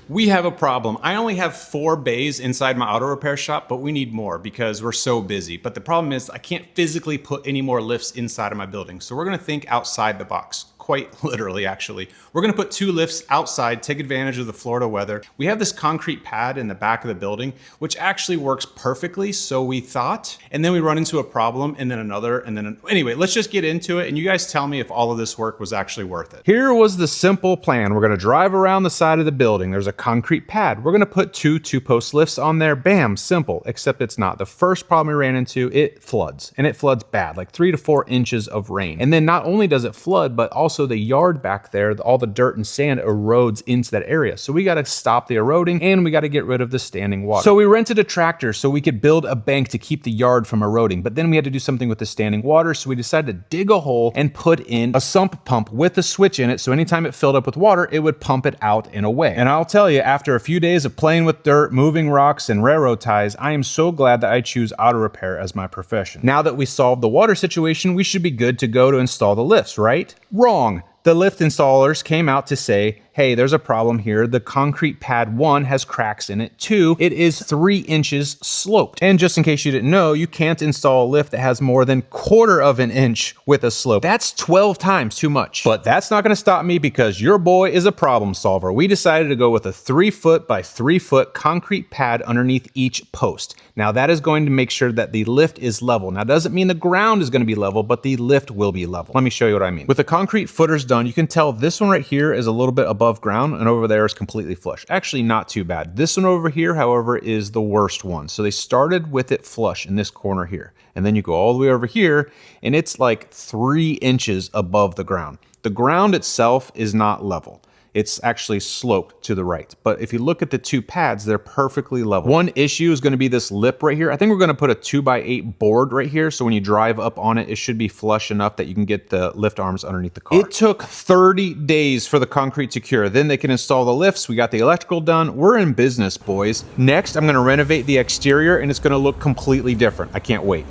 We have a problem. I only have 4 bays inside my auto repair shop, but we need more because we're so busy. But the problem is I can't physically put any more lifts inside of my building. So we're gonna think outside the box. Quite literally, actually. We're gonna put 2 lifts outside, take advantage of the Florida weather. We have this concrete pad in the back of the building, which actually works perfectly, so we thought. And then we run into a problem, and then another, and then anyway, let's just get into it, and you guys tell me if all of this work was actually worth it. Here was the simple plan. We're gonna drive around the side of the building. There's a concrete pad. We're gonna put 2 2-post lifts on there. Bam, simple, except it's not. The first problem we ran into, it floods, and it floods bad, like 3 to 4 inches of rain. And then not only does it flood, but also the yard back there, all the dirt and sand erodes into that area. So we got to stop the eroding and we got to get rid of the standing water. So we rented a tractor so we could build a bank to keep the yard from eroding. But then we had to do something with the standing water. So we decided to dig a hole and put in a sump pump with a switch in it. So anytime it filled up with water, it would pump it out and away. And I'll tell you, after a few days of playing with dirt, moving rocks and railroad ties, I am so glad that I choose auto repair as my profession. Now that we solved the water situation, we should be good to go to install the lifts, right? Wrong. The lift installers came out to say, hey, there's a problem here. The concrete pad 1 has cracks in it. 2, it is 3 inches sloped. And just in case you didn't know, you can't install a lift that has more than 1/4 of an inch with a slope. That's 12 times too much. But that's not gonna stop me because your boy is a problem solver. We decided to go with a 3-foot by 3-foot concrete pad underneath each post. Now that is going to make sure that the lift is level. Now, doesn't mean the ground is gonna be level, but the lift will be level. Let me show you what I mean. With the concrete footers done, you can tell this one right here is a little bit above ground and over there is completely flush. Actually, not too bad. This one over here, however, is the worst one. So they started with it flush in this corner here. And then you go all the way over here and it's like 3 inches above the ground. The ground itself is not level. It's actually sloped to the right. But if you look at the 2 pads, they're perfectly level. One issue is gonna be this lip right here. I think we're gonna put a 2x8 board right here. So when you drive up on it, it should be flush enough that you can get the lift arms underneath the car. It took 30 days for the concrete to cure. Then they can install the lifts. We got the electrical done. We're in business, boys. Next, I'm gonna renovate the exterior and it's gonna look completely different. I can't wait.